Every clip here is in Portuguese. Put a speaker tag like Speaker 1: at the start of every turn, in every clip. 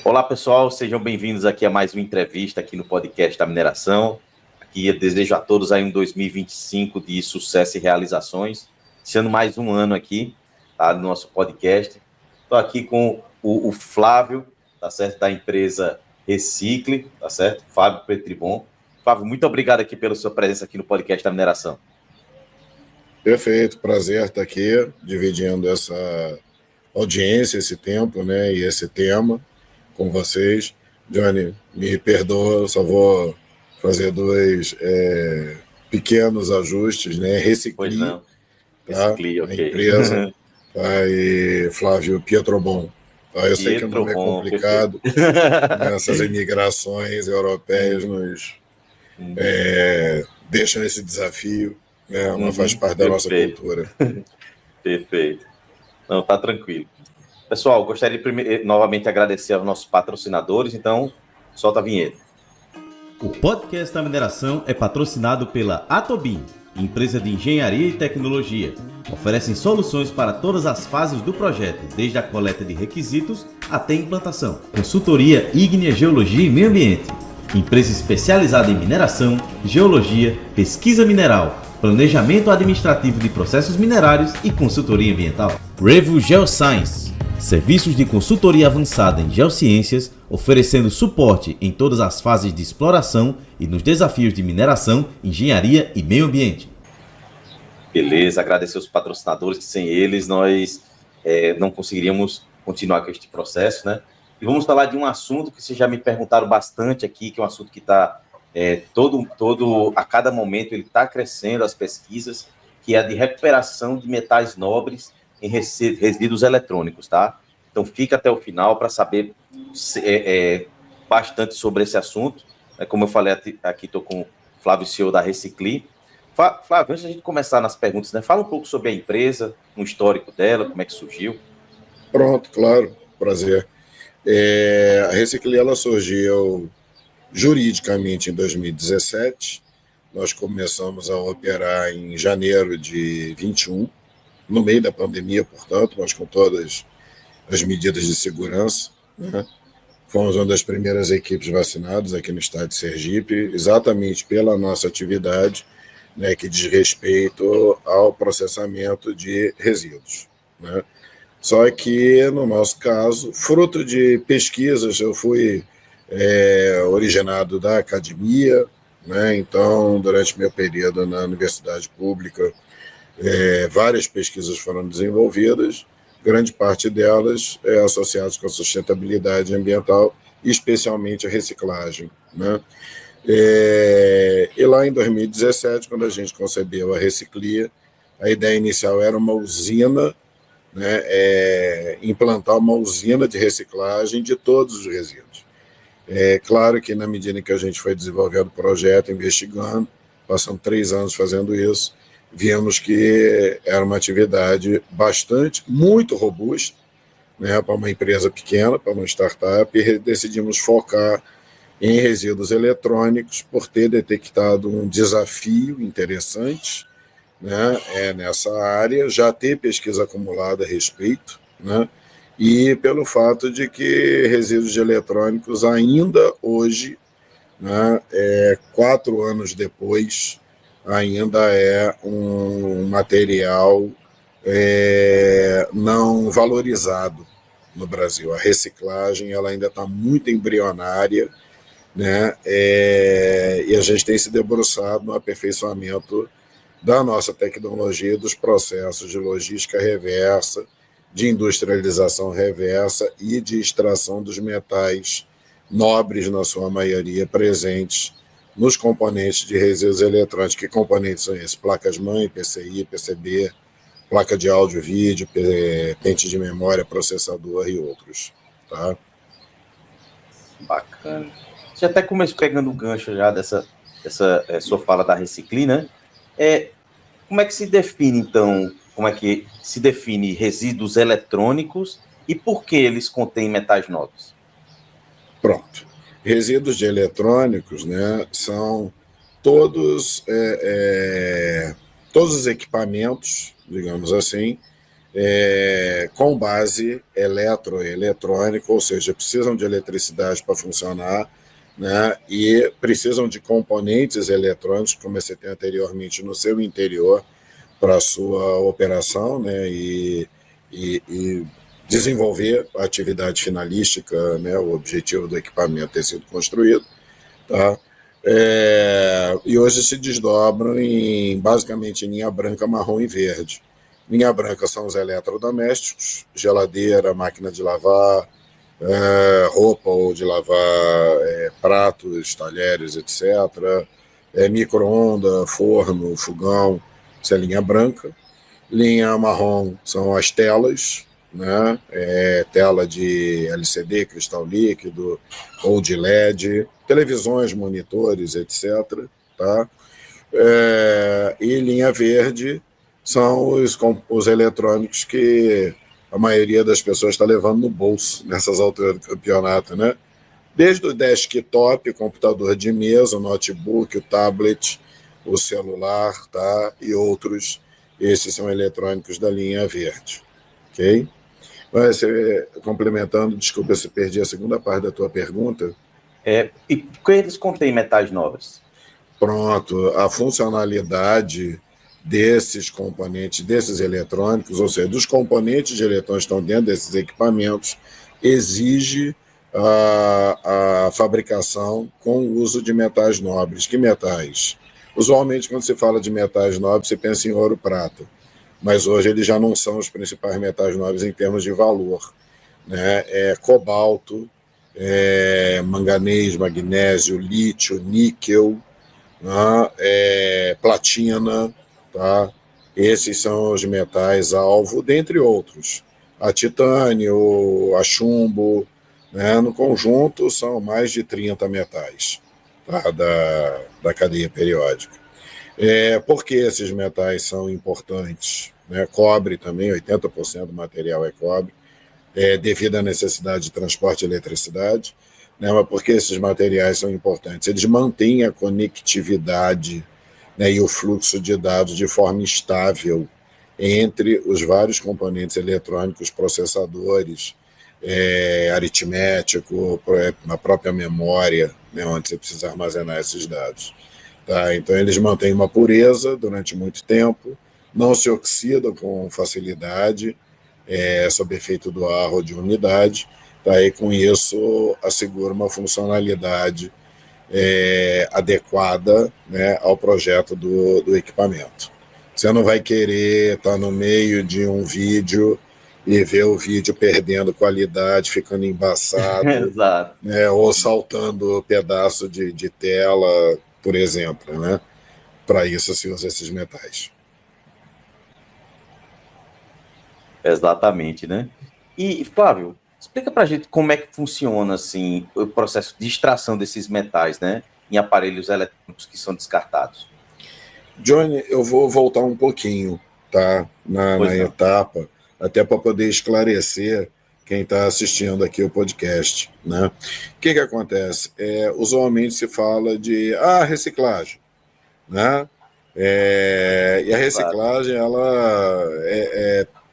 Speaker 1: Olá, pessoal, sejam bem-vindos aqui a mais uma entrevista aqui no podcast da mineração. Aqui eu desejo a todos aí um 2025 de sucesso e realizações. Sendo mais um ano aqui, tá, no nosso podcast. Estou aqui com o Flávio, tá certo, da empresa Recicle, tá certo? Fábio Petribon. Flávio, muito obrigado aqui pela sua presença aqui no podcast da mineração.
Speaker 2: Perfeito, prazer estar aqui dividindo essa audiência, esse tempo, né, e esse tema com vocês. Johnny, me perdoa, só vou fazer dois pequenos ajustes, né?
Speaker 1: Pois não.
Speaker 2: Tá?
Speaker 1: Recicle, ok.
Speaker 2: A empresa, tá? E Flávio Pietrobon. Tá? Eu sei que o nome é complicado, né? Essas imigrações europeias nos deixam esse desafio, né? Mas faz parte da nossa cultura.
Speaker 1: Perfeito. Não, tá tranquilo. Pessoal, gostaria de novamente agradecer aos nossos patrocinadores, então solta a vinheta.
Speaker 3: O podcast da mineração é patrocinado pela Atobin, empresa de engenharia e tecnologia. Oferecem soluções para todas as fases do projeto, desde a coleta de requisitos até a implantação. Consultoria ígnea, geologia e meio ambiente. Empresa especializada em mineração, geologia, pesquisa mineral, planejamento administrativo de processos minerários e consultoria ambiental. Revo Geoscience. Serviços de consultoria avançada em geociências, oferecendo suporte em todas as fases de exploração e nos desafios de mineração, engenharia e meio ambiente.
Speaker 1: Beleza, agradecer os patrocinadores, que sem eles nós não conseguiríamos continuar com este processo, né? E vamos falar de um assunto que vocês já me perguntaram bastante aqui, que é um assunto que está a cada momento ele está crescendo, as pesquisas, que é a de recuperação de metais nobres em resíduos eletrônicos, tá? Então fica até o final para saber bastante sobre esse assunto. Como eu falei aqui, estou com o Flávio, CEO da Recicle. Flávio, antes de a gente começar nas perguntas, né, fala um pouco sobre a empresa, um histórico dela, como é que surgiu.
Speaker 2: Pronto, claro, prazer. A Recicle ela surgiu juridicamente em 2017. Nós começamos a operar em janeiro de 21, no meio da pandemia, portanto, mas com todas as medidas de segurança, né? Fomos uma das primeiras equipes vacinadas aqui no estado de Sergipe, exatamente pela nossa atividade, né, que diz respeito ao processamento de resíduos, né? Só que, no nosso caso, fruto de pesquisas, eu fui originado da academia, né? Então, durante meu período na universidade pública, várias pesquisas foram desenvolvidas, grande parte delas associadas com a sustentabilidade ambiental, especialmente a reciclagem, né? E lá em 2017, quando a gente concebeu a Recicle, a ideia inicial era uma usina, né, implantar uma usina de reciclagem de todos os resíduos. Claro que na medida em que a gente foi desenvolvendo o projeto, investigando, passamos 3 anos fazendo isso, vimos que era uma atividade muito robusta, né, para uma empresa pequena, para uma startup, e decidimos focar em resíduos eletrônicos por ter detectado um desafio interessante, né, nessa área, já ter pesquisa acumulada a respeito, né, e pelo fato de que resíduos de eletrônicos ainda hoje, né, 4 anos depois, ainda é um material não valorizado no Brasil. A reciclagem ela ainda está muito embrionária, né? E a gente tem se debruçado no aperfeiçoamento da nossa tecnologia, dos processos de logística reversa, de industrialização reversa e de extração dos metais nobres, na sua maioria, presentes nos componentes de resíduos eletrônicos. Que componentes são esses? Placas-mãe, PCI, PCB, placa de áudio, vídeo, pente de memória, processador e outros. Tá?
Speaker 1: Bacana. Você até começou pegando o gancho já dessa sua fala da Recicle, né? Como é que se define, então, como é que se define resíduos eletrônicos e por que eles contêm metais nobres?
Speaker 2: Pronto. Resíduos de eletrônicos, né, são todos os equipamentos, digamos assim, com base eletrônica, ou seja, precisam de eletricidade para funcionar, né, e precisam de componentes eletrônicos, como eu citei anteriormente, no seu interior para a sua operação, né, e desenvolver a atividade finalística, né, o objetivo do equipamento ter sido construído. Tá? E hoje se desdobram basicamente em linha branca, marrom e verde. Linha branca são os eletrodomésticos, geladeira, máquina de lavar, roupa ou de lavar, pratos, talheres, etc. Micro-ondas, forno, fogão, isso é linha branca. Linha marrom são as telas, né? Tela de LCD, cristal líquido ou de LED, televisões, monitores, etc. Tá? E linha verde são os eletrônicos que a maioria das pessoas está levando no bolso nessas alturas do campeonato, né? Desde o desktop, computador de mesa, o notebook, o tablet, o celular, tá? E outros, esses são eletrônicos da linha verde, ok? Mas, complementando, desculpa se perdi a segunda parte da tua pergunta.
Speaker 1: E por que eles contêm metais nobres?
Speaker 2: Pronto, a funcionalidade desses componentes, desses eletrônicos, ou seja, dos componentes de eletrônicos que estão dentro desses equipamentos, exige a fabricação com o uso de metais nobres. Que metais? Usualmente, quando se fala de metais nobres, você pensa em ouro e prata, mas hoje eles já não são os principais metais nobres em termos de valor, né? Cobalto, manganês, magnésio, lítio, níquel, né? Platina, tá? Esses são os metais alvo, dentre outros. A titânio, a chumbo, né? No conjunto são mais de 30 metais, tá? da cadeia periódica. Por que esses metais são importantes? Né? Cobre também, 80% do material é cobre, devido à necessidade de transporte de eletricidade. Né? Mas por que esses materiais são importantes? Eles mantêm a conectividade, né, e o fluxo de dados de forma estável entre os vários componentes eletrônicos, processadores, aritmético, na própria memória, né, onde você precisa armazenar esses dados. Tá? Então, eles mantêm uma pureza durante muito tempo, não se oxidam com facilidade, sob efeito do ar ou de umidade, tá? E com isso assegura uma funcionalidade adequada, né, ao projeto do equipamento. Você não vai querer estar no meio de um vídeo e ver o vídeo perdendo qualidade, ficando embaçado,
Speaker 1: Exato.
Speaker 2: né, ou saltando pedaço de tela, por exemplo, né? Para isso se usa esses metais.
Speaker 1: Exatamente, né? E, Flávio, explica para a gente como é que funciona assim, o processo de extração desses metais, né, em aparelhos eletrônicos que são descartados.
Speaker 2: Johnny, eu vou voltar um pouquinho, tá? Na etapa, até para poder esclarecer quem está assistindo aqui o podcast, né? O que acontece? Usualmente se fala de reciclagem, né? E a reciclagem, ela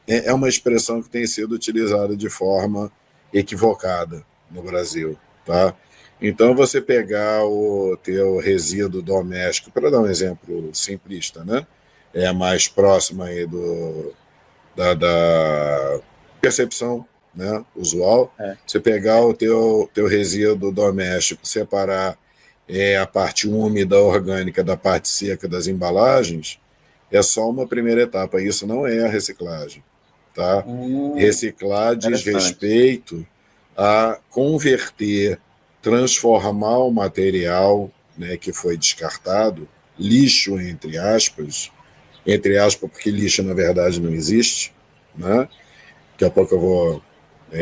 Speaker 2: é uma expressão que tem sido utilizada de forma equivocada no Brasil, tá? Então, você pegar o teu resíduo doméstico, para dar um exemplo simplista, né? É mais próximo aí da percepção, né, usual. Você pegar o teu resíduo doméstico, separar a parte úmida, orgânica, da parte seca das embalagens, é só uma primeira etapa. Isso não é a reciclagem. Tá? Reciclar diz respeito a converter, transformar o material, né, que foi descartado, lixo, entre aspas, porque lixo na verdade não existe, né? Daqui a pouco eu vou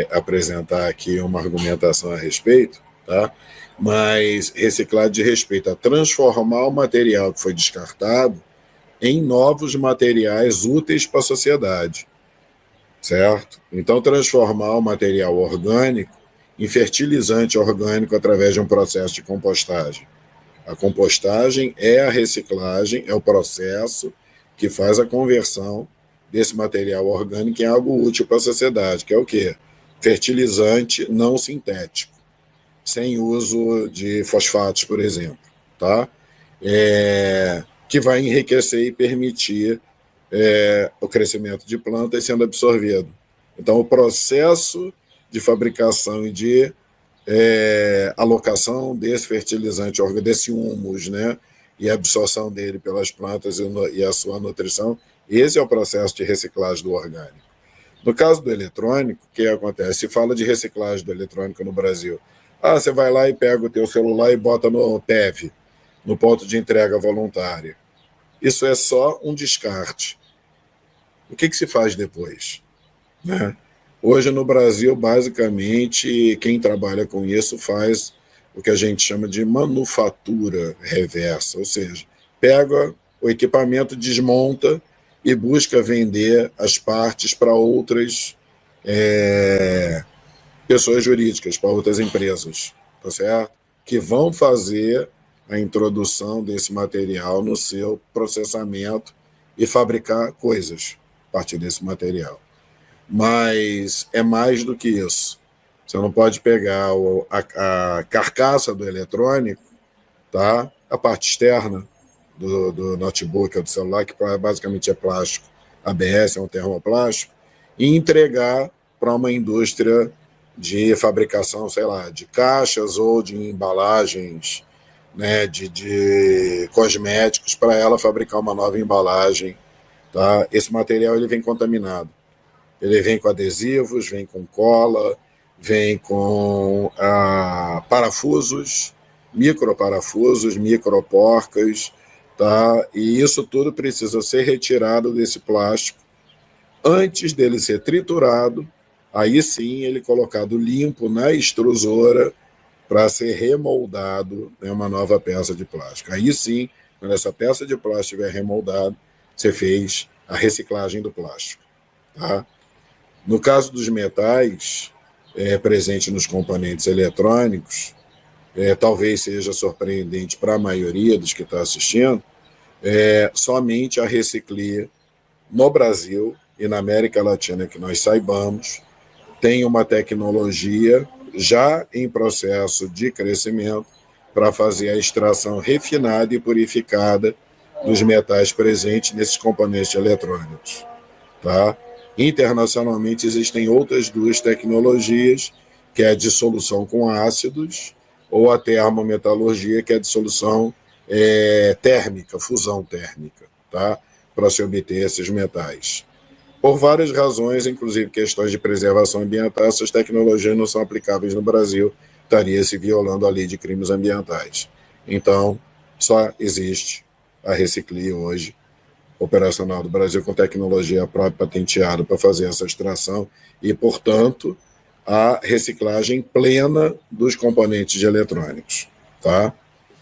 Speaker 2: apresentar aqui uma argumentação a respeito, tá? Mas reciclar diz respeito a transformar o material que foi descartado em novos materiais úteis para a sociedade, certo? Então, transformar o material orgânico em fertilizante orgânico através de um processo de compostagem. A compostagem é a reciclagem, é o processo que faz a conversão desse material orgânico em algo útil para a sociedade, que é o quê? Fertilizante não sintético, sem uso de fosfatos, por exemplo, tá? Que vai enriquecer e permitir o crescimento de plantas sendo absorvido. Então, o processo de fabricação e de alocação desse fertilizante, desse humus, né, e a absorção dele pelas plantas e a sua nutrição, esse é o processo de reciclagem do orgânico. No caso do eletrônico, o que acontece? Se fala de reciclagem do eletrônico no Brasil. Você vai lá e pega o teu celular e bota no PEV, no ponto de entrega voluntária. Isso é só um descarte. O que se faz depois? Né? Hoje, no Brasil, basicamente, quem trabalha com isso faz o que a gente chama de manufatura reversa, ou seja, pega o equipamento, desmonta e busca vender as partes para outras pessoas jurídicas, para outras empresas, tá certo? Que vão fazer a introdução desse material no seu processamento e fabricar coisas a partir desse material. Mas é mais do que isso. Você não pode pegar a carcaça do eletrônico, tá? A parte externa do notebook ou do celular, que basicamente é plástico, ABS é um termoplástico, e entregar para uma indústria de fabricação, sei lá, de caixas ou de embalagens, né, de cosméticos, para ela fabricar uma nova embalagem. Tá? Esse material ele vem contaminado. Ele vem com adesivos, vem com cola, vem com parafusos, microparafusos, microporcas, tá? E isso tudo precisa ser retirado desse plástico antes dele ser triturado, aí sim ele colocado limpo na extrusora para ser remoldado, né, uma nova peça de plástico. Aí sim, quando essa peça de plástico estiver remoldada, você fez a reciclagem do plástico. Tá? No caso dos metais presentes nos componentes eletrônicos, talvez seja surpreendente para a maioria dos que está assistindo, somente a Reciclir no Brasil e na América Latina, que nós saibamos, tem uma tecnologia já em processo de crescimento para fazer a extração refinada e purificada dos metais presentes nesses componentes eletrônicos. Tá? Internacionalmente existem outras duas tecnologias, que é a dissolução com ácidos, ou a termometalurgia, que é a dissolução térmica, fusão térmica, tá? Para se obter esses metais. Por várias razões, inclusive questões de preservação ambiental, essas tecnologias não são aplicáveis no Brasil, estaria se violando a lei de crimes ambientais. Então, só existe a Reciclir hoje, operacional do Brasil, com tecnologia própria patenteada para fazer essa extração e, portanto, a reciclagem plena dos componentes de eletrônicos. Tá?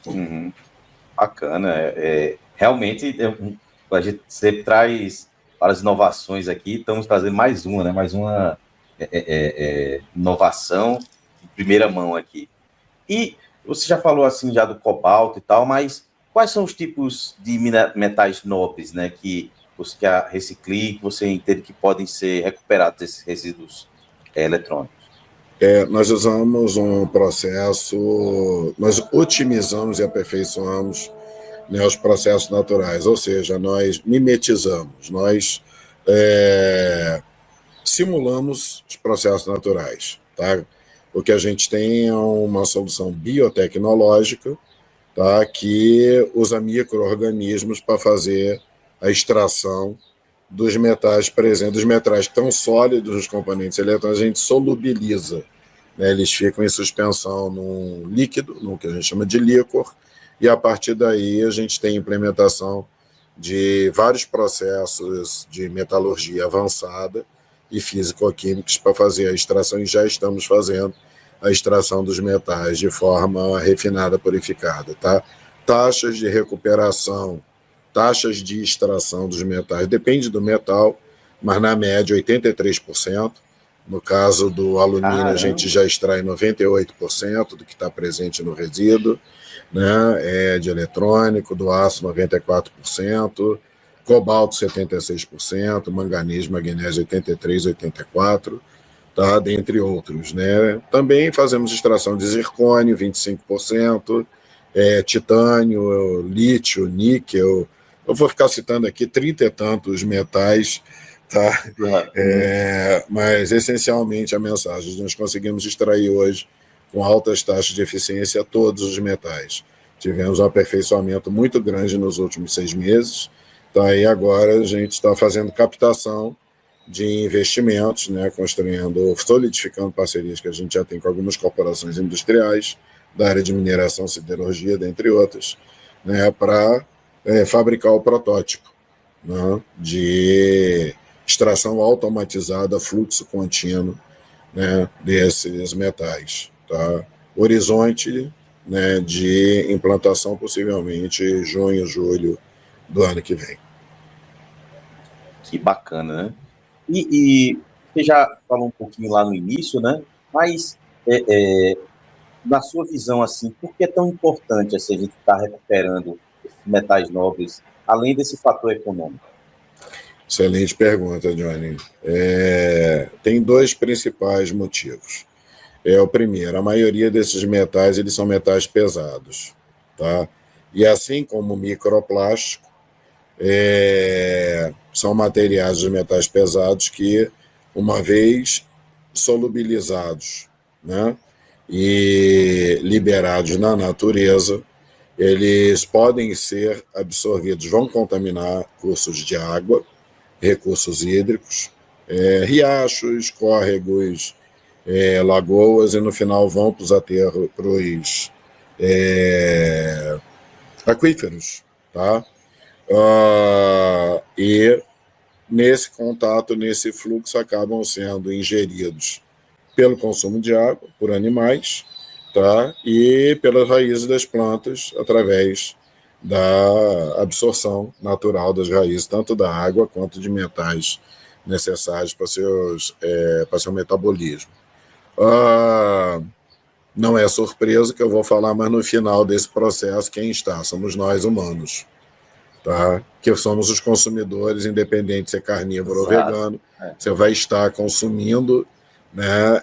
Speaker 1: Uhum. Bacana. Realmente, a gente sempre traz várias inovações aqui, estamos trazendo mais uma, né? Mais uma inovação de primeira mão aqui. E você já falou assim já do cobalto e tal, mas quais são os tipos de metais nobres, né, que a Reciclir, que você entende que podem ser recuperados desses resíduos eletrônicos?
Speaker 2: Nós usamos um processo, nós otimizamos e aperfeiçoamos, né, os processos naturais, ou seja, nós mimetizamos, nós simulamos os processos naturais. Tá? O que a gente tem é uma solução biotecnológica, tá, que usa micro-organismos para fazer a extração dos metais presentes, dos metais que estão sólidos nos componentes eletrônicos, a gente solubiliza. Né, eles ficam em suspensão num líquido, no que a gente chama de líquor, e a partir daí a gente tem implementação de vários processos de metalurgia avançada e físico-químicos para fazer a extração, e já estamos fazendo a extração dos metais de forma refinada, purificada. Tá? Taxas de recuperação, taxas de extração dos metais, depende do metal, mas na média 83%. No caso do alumínio, a gente já extrai 98% do que está presente no resíduo, né? De eletrônico, do aço 94%, cobalto 76%, manganês, magnésio 83%, 84%, tá? Dentre outros, né? Também fazemos extração de zircônio, 25%, titânio, lítio, níquel. Eu vou ficar citando aqui 30 e tantos metais, tá? Mas essencialmente a mensagem: nós conseguimos extrair hoje com altas taxas de eficiência todos os metais. Tivemos um aperfeiçoamento muito grande nos últimos 6 meses, tá? E agora a gente está fazendo captação de investimentos, né, solidificando parcerias que a gente já tem com algumas corporações industriais da área de mineração, siderurgia, dentre outras, né, para fabricar o protótipo, né, de extração automatizada, fluxo contínuo, né, desses metais. Tá? Horizonte, né, de implantação possivelmente junho, julho do ano que vem.
Speaker 1: Que bacana, né? E você já falou um pouquinho lá no início, né? Mas na sua visão, assim, por que é tão importante assim, a gente estar recuperando esses metais nobres, além desse fator econômico?
Speaker 2: Excelente pergunta, Johnny. Tem 2 principais motivos. O primeiro: a maioria desses metais, eles são metais pesados, tá? E assim como o microplástico, são materiais de metais pesados que, uma vez solubilizados, né, e liberados na natureza, eles podem ser absorvidos, vão contaminar cursos de água, recursos hídricos, riachos, córregos, lagoas, e no final vão para os aterros, para os aquíferos, tá? E nesse contato, nesse fluxo, acabam sendo ingeridos pelo consumo de água, por animais, tá? E pelas raízes das plantas, através da absorção natural das raízes, tanto da água quanto de metais necessários para seu metabolismo. Não é surpresa que eu vou falar, mas no final desse processo, quem está? Somos nós, humanos. Tá? Que somos os consumidores, independente se é carnívoro ou vegano. Você vai estar consumindo, né,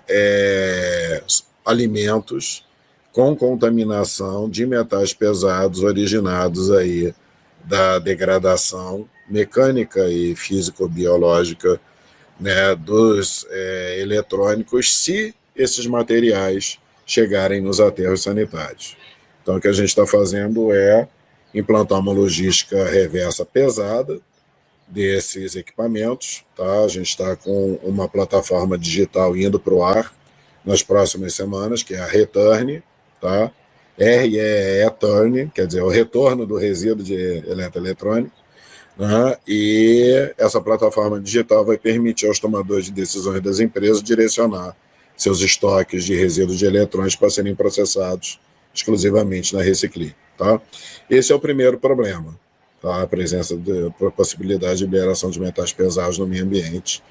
Speaker 2: alimentos com contaminação de metais pesados originados aí da degradação mecânica e físico-biológica, né, dos eletrônicos, se esses materiais chegarem nos aterros sanitários. Então, o que a gente está fazendo é implantar uma logística reversa pesada desses equipamentos. Tá? A gente está com uma plataforma digital indo para o ar nas próximas semanas, que é a Return, tá? REE-Turn, quer dizer, o retorno do resíduo de eletroeletrônico. Né? E essa plataforma digital vai permitir aos tomadores de decisões das empresas direcionar seus estoques de resíduos de eletrônicos para serem processados exclusivamente na Recicli. Tá? Esse é o primeiro problema, tá? A presença a possibilidade de liberação de metais pesados no meio ambiente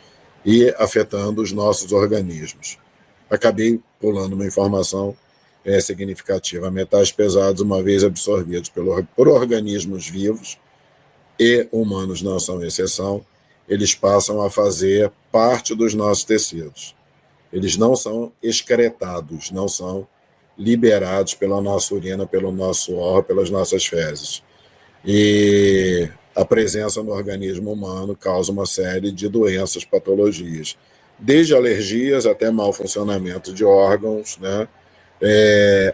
Speaker 2: e afetando os nossos organismos. Acabei pulando uma informação significativa: metais pesados, uma vez absorvidos por organismos vivos, e humanos não são exceção, eles passam a fazer parte dos nossos tecidos. Eles não são excretados, não são liberados pela nossa urina, pelo nosso suor, pelas nossas fezes. E a presença no organismo humano causa uma série de doenças, patologias, desde alergias até mau funcionamento de órgãos, né?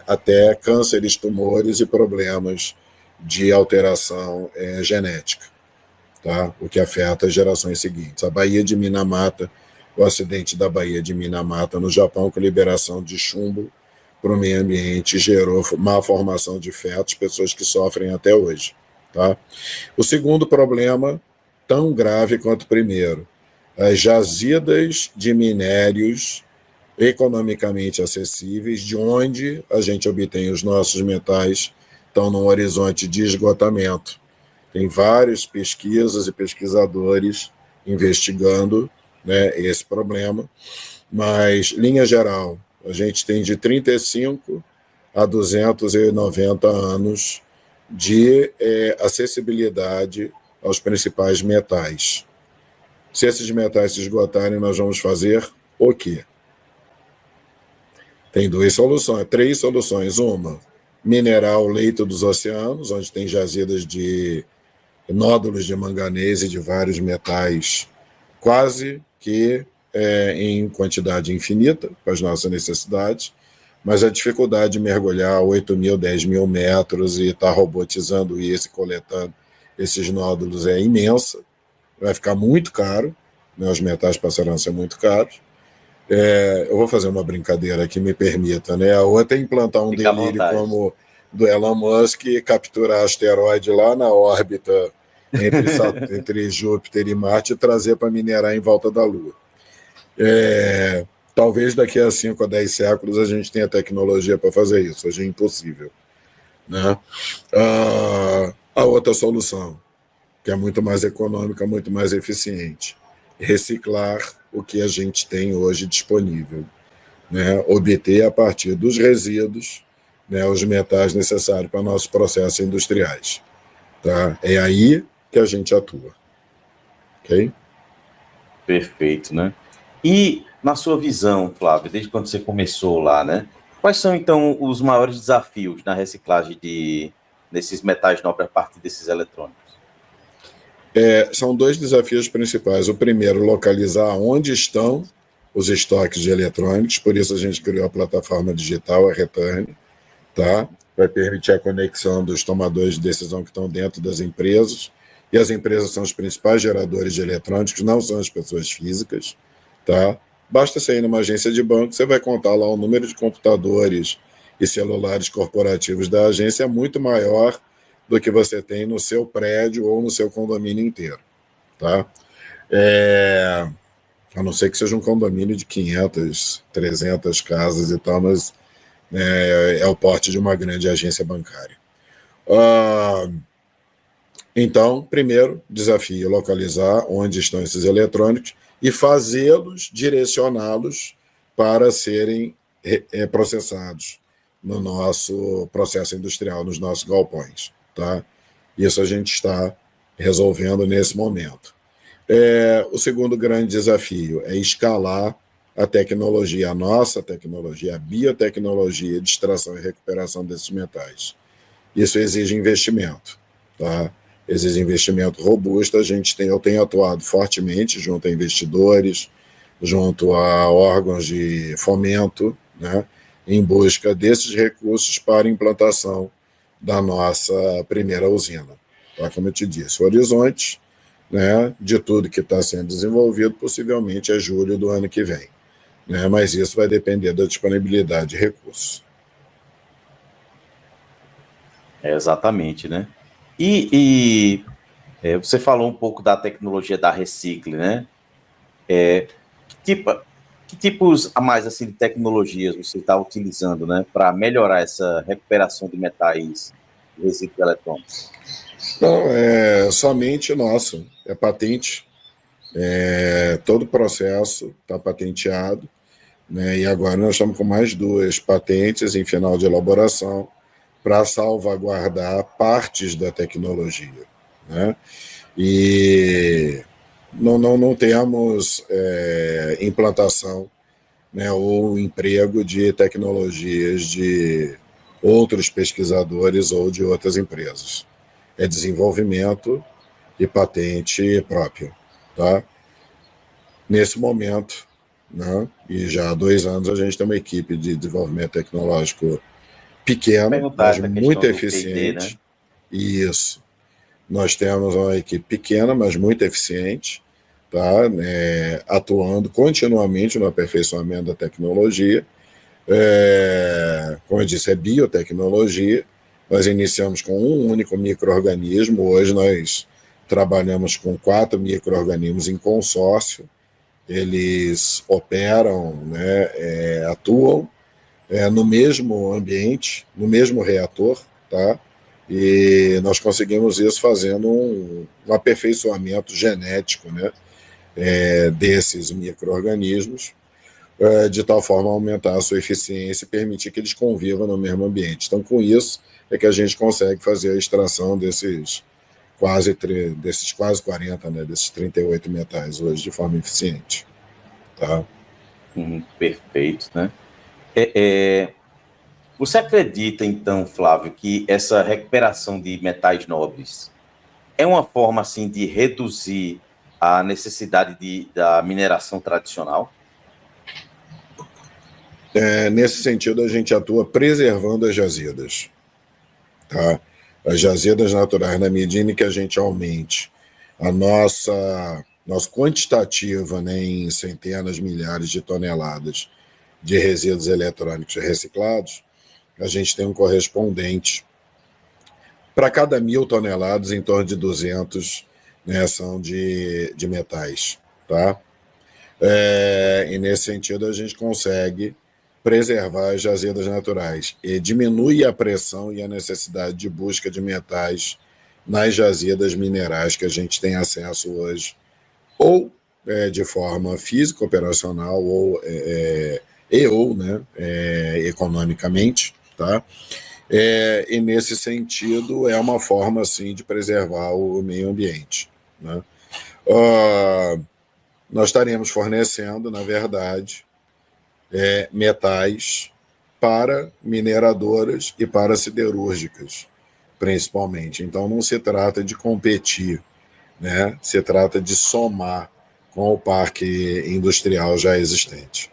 Speaker 2: Até cânceres, tumores e problemas de alteração genética, tá? O que afeta as gerações seguintes. A Baía de Minamata, o acidente da Baía de Minamata no Japão, com liberação de chumbo para o meio ambiente, gerou má formação de fetos, pessoas que sofrem até hoje. Tá? O segundo problema, tão grave quanto o primeiro: as jazidas de minérios economicamente acessíveis, de onde a gente obtém os nossos metais, estão num horizonte de esgotamento. Tem várias pesquisas e pesquisadores investigando, né, esse problema, mas, linha geral, a gente tem de 35 a 290 anos de acessibilidade aos principais metais. Se esses metais se esgotarem, nós vamos fazer o quê? Tem três soluções. Uma, minerar o leito dos oceanos, onde tem jazidas de nódulos de manganês e de vários metais, quase que em quantidade infinita para as nossas necessidades, mas a dificuldade de mergulhar 8.000, 10.000 metros e estar robotizando isso e coletando esses nódulos é imensa, vai ficar muito caro, né? Os metais passarão a ser muito caros. Eu vou fazer uma brincadeira que me permita, né? A outra é implantar um delírio como do Elon Musk e capturar asteroide lá na órbita entre Júpiter e Marte e trazer para minerar em volta da Lua. Talvez daqui a 5 a 10 séculos a gente tenha tecnologia para fazer isso. Hoje é impossível, né? A outra solução, que é muito mais econômica, muito mais eficiente, reciclar o que a gente tem hoje disponível, né? Obter a partir dos resíduos, né, os metais necessários para nossos processos industriais. Tá? É aí que a gente atua. Ok? Perfeito, né?
Speaker 1: E na sua visão, Flávio, desde quando você começou lá, né? Quais são, então, os maiores desafios na reciclagem desses metais nobres a partir desses eletrônicos?
Speaker 2: São dois desafios principais. O primeiro, localizar onde estão os estoques de eletrônicos, por isso a gente criou a plataforma digital, a Return, tá? Vai permitir a conexão dos tomadores de decisão que estão dentro das empresas, e as empresas são os principais geradores de eletrônicos, não são as pessoas físicas, tá? Basta você ir numa agência de banco, você vai contar lá o número de computadores e celulares corporativos da agência é muito maior do que você tem no seu prédio ou no seu condomínio inteiro, tá? A não ser que seja um condomínio de 500, 300 casas e tal, mas é o porte de uma grande agência bancária. Então, primeiro desafio, localizar onde estão esses eletrônicos e fazê-los, direcioná-los para serem processados no nosso processo industrial, nos nossos galpões. Tá? Isso a gente está resolvendo nesse momento. O segundo grande desafio é escalar a tecnologia, a nossa tecnologia, a biotecnologia de extração e recuperação desses metais. Isso exige investimento, tá? Exige investimento robusto. Eu tenho atuado fortemente junto a investidores, junto a órgãos de fomento, né, em busca desses recursos para a implantação da nossa primeira usina. Tá? Como eu te disse, o horizonte, né, de tudo que está sendo desenvolvido possivelmente é julho do ano que vem. Né, mas isso vai depender da disponibilidade de recursos.
Speaker 1: Exatamente, né? Você falou um pouco da tecnologia da Recicle, né? Que tipos a mais assim, de tecnologias você está utilizando, né, para melhorar essa recuperação de metais e resíduos eletrônicos?
Speaker 2: Não, é somente nosso, é patente. Todo o processo está patenteado, né, e agora nós estamos com mais 2 patentes em final de elaboração para salvaguardar partes da tecnologia. Né? E não temos implantação, né, ou emprego de tecnologias de outros pesquisadores ou de outras empresas. É desenvolvimento e patente própria. Tá? Nesse momento, né, e já há 2 anos, a gente tem uma equipe de desenvolvimento tecnológico pequena, mas muito eficiente. P&D, né? Isso. Nós temos uma equipe pequena, mas muito eficiente, tá? Atuando continuamente no aperfeiçoamento da tecnologia. Como eu disse, é biotecnologia. Nós iniciamos com um único micro-organismo, hoje nós trabalhamos com 4 micro-organismos em consórcio. Eles operam, né, atuam no mesmo ambiente, no mesmo reator, tá? E nós conseguimos isso fazendo um aperfeiçoamento genético, né, desses micro-organismos, de tal forma a aumentar a sua eficiência e permitir que eles convivam no mesmo ambiente. Então, com isso, é que a gente consegue fazer a extração desses desses quase 40, né, desses 38 metais hoje de forma eficiente. Tá?
Speaker 1: Perfeito, né? Você acredita, então, Flávio, que essa recuperação de metais nobres é uma forma, assim, de reduzir a necessidade da mineração tradicional?
Speaker 2: Nesse sentido, a gente atua preservando as jazidas. Tá? As jazidas naturais, na medida em que a gente aumente a nossa quantitativa, né, em centenas, milhares de toneladas de resíduos eletrônicos reciclados, a gente tem um correspondente para cada 1.000 toneladas, em torno de 200, né, são de metais. Tá? E nesse sentido a gente consegue preservar as jazidas naturais e diminui a pressão e a necessidade de busca de metais nas jazidas minerais que a gente tem acesso hoje, ou de forma física, operacional, ou né, economicamente. Tá? E nesse sentido é uma forma assim, de preservar o meio ambiente. Né? Nós estaremos fornecendo, na verdade, metais para mineradoras e para siderúrgicas, principalmente. Então, não se trata de competir, né? Se trata de somar com o parque industrial já existente.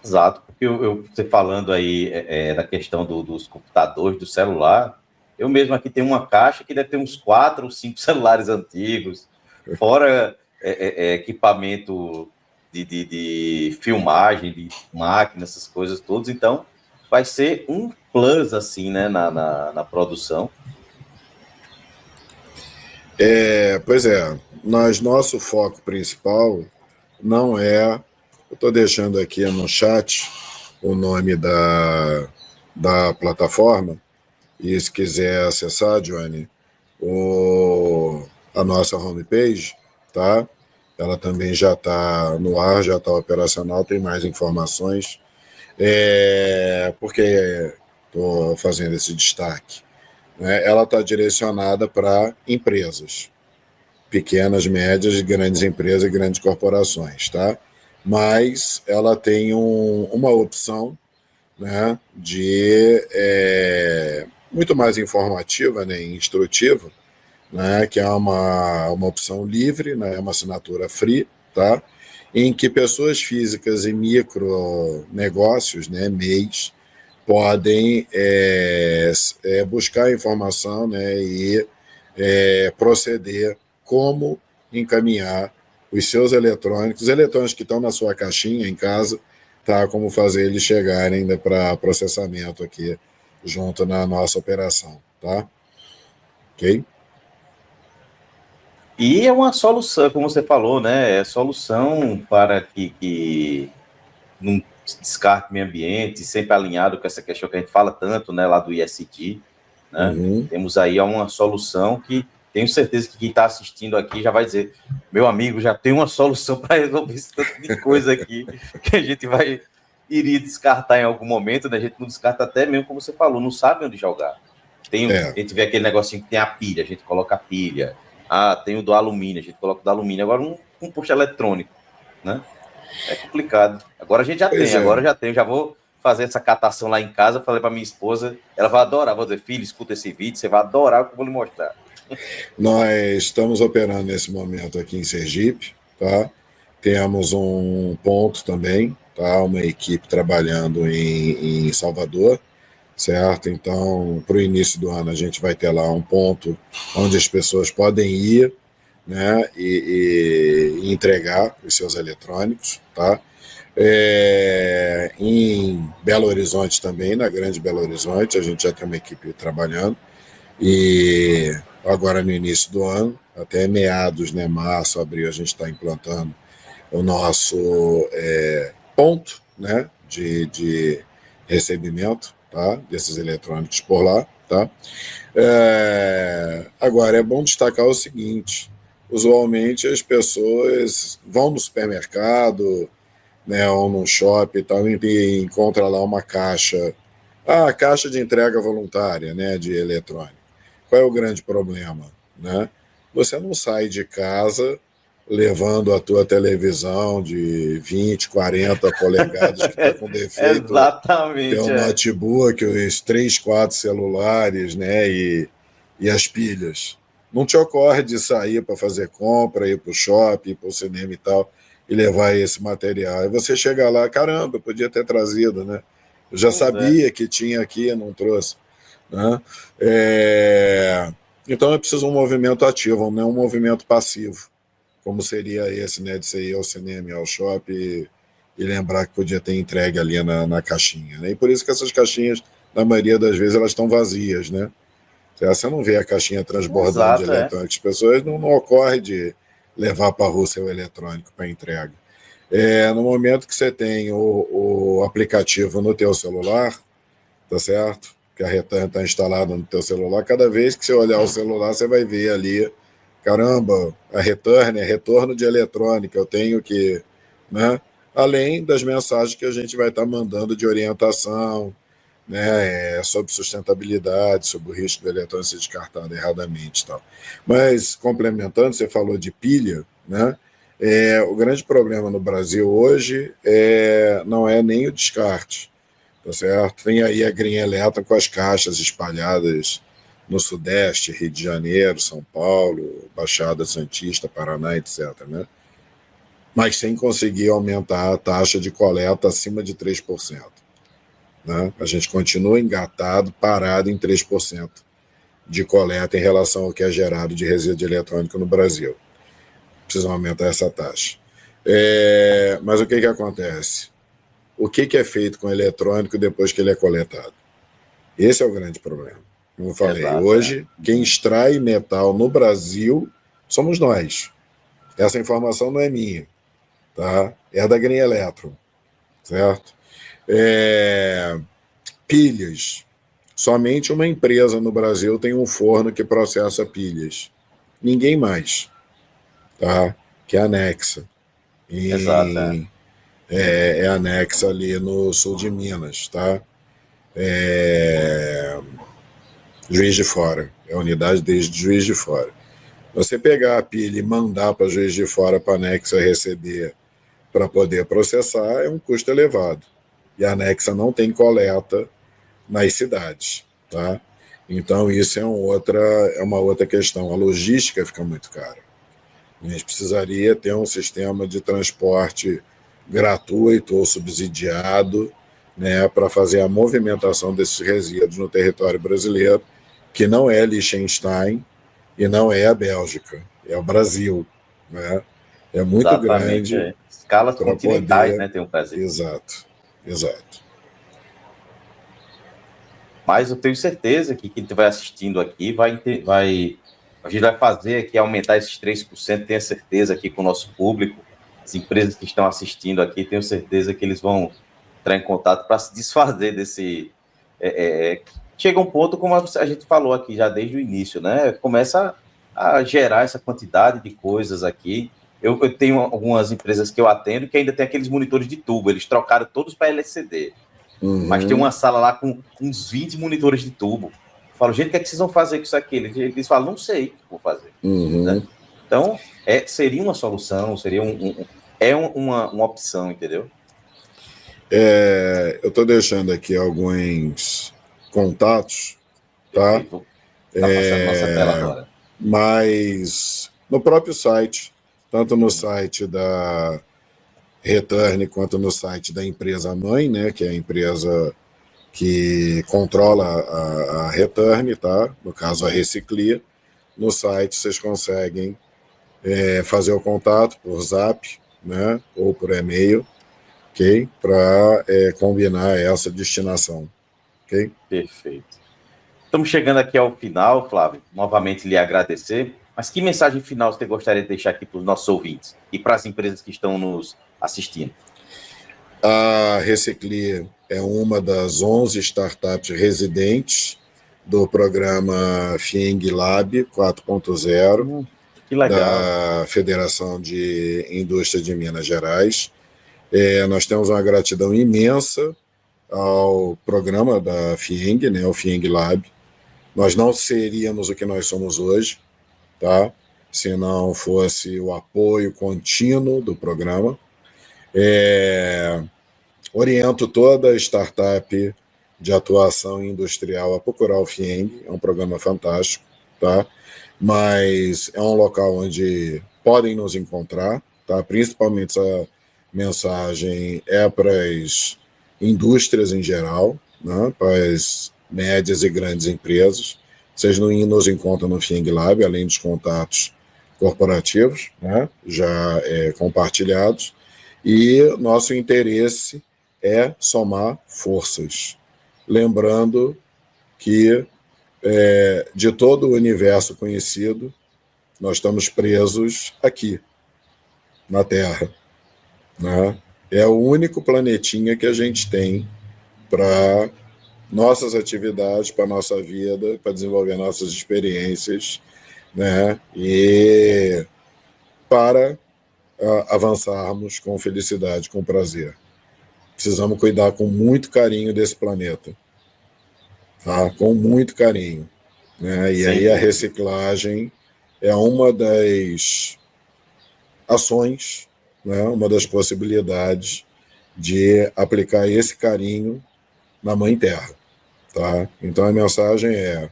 Speaker 1: Exato, porque você falando aí da questão dos computadores, do celular, eu mesmo aqui tenho uma caixa que deve ter uns 4 ou 5 celulares antigos, fora equipamento de filmagem, de máquina, essas coisas todas. Então, vai ser um plus, assim, né, na produção.
Speaker 2: Pois é, nosso foco principal não é... Eu estou deixando aqui no chat o nome da plataforma, e se quiser acessar, Johnny, a nossa homepage, tá? Ela também já está no ar, já está operacional, tem mais informações. Porque estou fazendo esse destaque, né? Ela está direcionada para empresas, pequenas, médias, grandes empresas e grandes corporações, tá? Mas ela tem uma opção, né, de muito mais informativa, né, e instrutiva, né, que é uma opção livre, né, é uma assinatura free, tá? Em que pessoas físicas e micronegócios, né, MEIs, podem buscar informação, né, e proceder como encaminhar os seus eletrônicos, os eletrônicos que estão na sua caixinha em casa, tá? Como fazer eles chegarem, né, para processamento aqui junto na nossa operação, tá? Ok?
Speaker 1: E é uma solução, como você falou, né? É solução para que não descarte o meio ambiente, sempre alinhado com essa questão que a gente fala tanto, né? Lá do ESG, né? Temos aí uma solução que tenho certeza que quem está assistindo aqui já vai dizer: meu amigo, já tem uma solução para resolver esse tanto de coisa aqui que a gente iria descartar em algum momento, né? A gente não descarta até mesmo, como você falou, não sabe onde jogar. A gente vê aquele negocinho que tem a pilha, a gente coloca a pilha. Tem o do alumínio, a gente coloca o do alumínio. Agora um posto eletrônico, né? É complicado. Agora a gente já tem, já vou fazer essa catação lá em casa. Falei para minha esposa, ela vai adorar. Vou dizer: filho, escuta esse vídeo, você vai adorar o que eu vou lhe mostrar.
Speaker 2: Nós estamos operando nesse momento aqui em Sergipe, tá? Temos um ponto também, tá? Uma equipe trabalhando em Salvador, certo? Então, para o início do ano, a gente vai ter lá um ponto onde as pessoas podem ir, né, e entregar os seus eletrônicos, tá? Em Belo Horizonte também, na Grande Belo Horizonte, a gente já tem uma equipe trabalhando, e agora no início do ano, até meados, né, março, abril, a gente está implantando o nosso ponto, né, de recebimento, tá, desses eletrônicos por lá, tá? Agora, é bom destacar o seguinte: usualmente as pessoas vão no supermercado, né, ou num shopping e tal, e encontra lá uma caixa, a caixa de entrega voluntária, né, de eletrônico. qual é o grande problema? Né? Você não sai de casa levando a tua televisão de 20, 40 polegadas que está com defeito,
Speaker 1: Exatamente.
Speaker 2: teu notebook, os 3, 4 celulares, né, e as pilhas. Não te ocorre de sair para fazer compra, ir para o shopping, ir para o cinema e tal, e levar esse material. E você chega lá, caramba, eu podia ter trazido, né? Eu já sabia que tinha aqui, não trouxe. Né? Então é preciso um movimento ativo, não é um movimento passivo, como seria esse, né, de você ir ao cinema, ao shopping e lembrar que podia ter entregue ali na caixinha. Né? E por isso que essas caixinhas, na maioria das vezes, elas estão vazias, né? Você não vê a caixinha transbordando de eletrônicos. As pessoas não ocorre de levar para a rua seu eletrônico para entrega. No momento que você tem o aplicativo no teu celular, tá certo? Que a Return está instalada no teu celular, cada vez que você olhar o celular, você vai ver ali, caramba, a Return é retorno de eletrônica, eu tenho que... Né? Além das mensagens que a gente vai estar mandando de orientação, né, sobre sustentabilidade, sobre o risco do eletrônico ser descartado erradamente e tal. Mas, complementando, você falou de pilha, né? O grande problema no Brasil hoje não é nem o descarte, tá certo? Tem aí a Green Electron com as caixas espalhadas no Sudeste, Rio de Janeiro, São Paulo, Baixada Santista, Paraná, etc., né? Mas sem conseguir aumentar a taxa de coleta acima de 3%. Né? A gente continua engatado, parado em 3% de coleta em relação ao que é gerado de resíduo eletrônico no Brasil. Precisa aumentar essa taxa. Mas o que acontece? O que é feito com o eletrônico depois que ele é coletado? Esse é o grande problema. Como eu falei, hoje, quem extrai metal no Brasil somos nós. Essa informação não é minha, tá? É da Green Electron, certo? Pilhas. Somente uma empresa no Brasil tem um forno que processa pilhas. Ninguém mais. Tá? Que é a Nexa. É a Nexa ali no sul de Minas. Tá? Juiz de Fora. É a unidade desde Juiz de Fora. Você pegar a pilha e mandar para Juiz de Fora para a Nexa receber para poder processar é um custo elevado. E a Nexa não tem coleta nas cidades, tá? Então isso é uma outra questão. A logística fica muito cara. A gente precisaria ter um sistema de transporte gratuito ou subsidiado, né, para fazer a movimentação desses resíduos no território brasileiro, que não é Liechtenstein e não é a Bélgica, é o Brasil, né? É muito grande.
Speaker 1: Escalas continentais, né, tem um Brasil.
Speaker 2: Exato.
Speaker 1: Mas eu tenho certeza que quem estiver assistindo aqui a gente vai fazer aqui aumentar esses 3%, tenho certeza aqui com o nosso público, as empresas que estão assistindo aqui, tenho certeza que eles vão entrar em contato para se desfazer desse... chega um ponto, como a gente falou aqui já desde o início, né? Começa a gerar essa quantidade de coisas aqui. Eu tenho algumas empresas que eu atendo que ainda tem aqueles monitores de tubo, eles trocaram todos para LCD. Mas tem uma sala lá com uns 20 monitores de tubo. Eu falo, gente, o que é que vocês vão fazer com isso aqui? Eles falam, não sei o que vou fazer. Né? Então, seria uma solução, seria uma opção, entendeu?
Speaker 2: Eu estou deixando aqui alguns contatos, tá?
Speaker 1: Tá passando nossa tela agora.
Speaker 2: Mas no próprio site, tanto no site da Return quanto no site da empresa mãe, né, que é a empresa que controla a Return, tá? No caso a Reciclia. No site vocês conseguem fazer o contato por Zap, né, ou por e-mail, ok? Para combinar essa destinação, ok?
Speaker 1: Perfeito. Estamos chegando aqui ao final, Flávio. Novamente lhe agradecer. Mas que mensagem final você gostaria de deixar aqui para os nossos ouvintes e para as empresas que estão nos assistindo?
Speaker 2: A Reciclia é uma das 11 startups residentes do programa FIENG Lab 4.0 da Federação de Indústria de Minas Gerais. Nós temos uma gratidão imensa ao programa da FIENG, né, o FIENG Lab, Nós não seríamos o que nós somos hoje, tá? Se não fosse o apoio contínuo do programa. Oriento toda a startup de atuação industrial a procurar o FIENG, é um programa fantástico, tá? Mas é um local onde podem nos encontrar, tá? Principalmente essa mensagem é para as indústrias em geral, né? Para as médias e grandes empresas. Vocês nos encontram no FIENG Lab, além dos contatos corporativos, né? Já compartilhados, e nosso interesse é somar forças. Lembrando que de todo o universo conhecido, nós estamos presos aqui, na Terra, né? É o único planetinha que a gente tem para nossas atividades, para nossa vida, para desenvolver nossas experiências, né? E para avançarmos com felicidade, com prazer. Precisamos cuidar com muito carinho desse planeta, tá? Com muito carinho, né? E aí a reciclagem é uma das ações, né? Uma das possibilidades de aplicar esse carinho na Mãe Terra, tá? Então a mensagem é: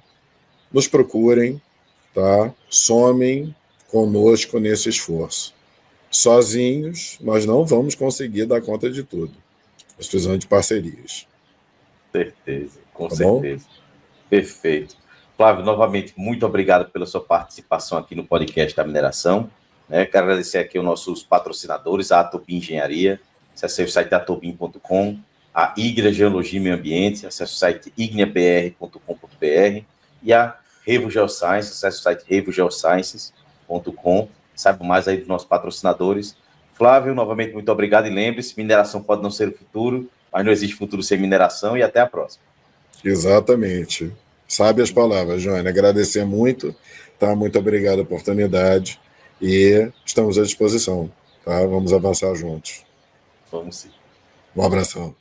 Speaker 2: nos procurem, tá? Somem conosco nesse esforço. Sozinhos nós não vamos conseguir dar conta de tudo. Nós precisamos de parcerias.
Speaker 1: Certeza, com certeza. Bom? Perfeito. Flávio, novamente, muito obrigado pela sua participação aqui no podcast da mineração. Quero agradecer aqui aos nossos patrocinadores, a Atobin Engenharia, acesse o site atobin.com, a Ignia Geologia e Meio Ambiente, acesse o site igniabr.com.br, e a Revo Geosciences, acesse o site revogeosciences.com. Saiba mais aí dos nossos patrocinadores. Flávio, novamente, muito obrigado, e lembre-se, mineração pode não ser o futuro, mas não existe futuro sem mineração, e até a próxima.
Speaker 2: Exatamente. Sabe as palavras, Johnny. Agradecer muito, tá? Muito obrigado a oportunidade, e estamos à disposição, tá? Vamos avançar juntos.
Speaker 1: Vamos sim.
Speaker 2: Um abração.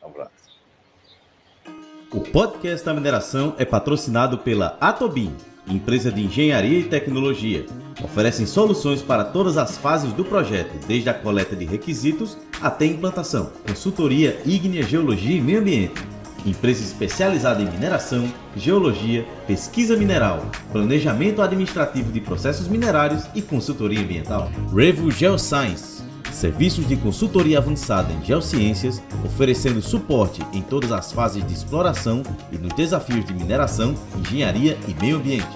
Speaker 1: Um abraço.
Speaker 3: O podcast da mineração é patrocinado pela Atobin, empresa de engenharia e tecnologia. Oferecem soluções para todas as fases do projeto, desde a coleta de requisitos até a implantação. Consultoria Ignia Geologia e Meio Ambiente. Empresa especializada em mineração, geologia, pesquisa mineral, planejamento administrativo de processos minerários e consultoria ambiental. Revo Geoscience. Serviços de consultoria avançada em geociências, oferecendo suporte em todas as fases de exploração e nos desafios de mineração, engenharia e meio ambiente.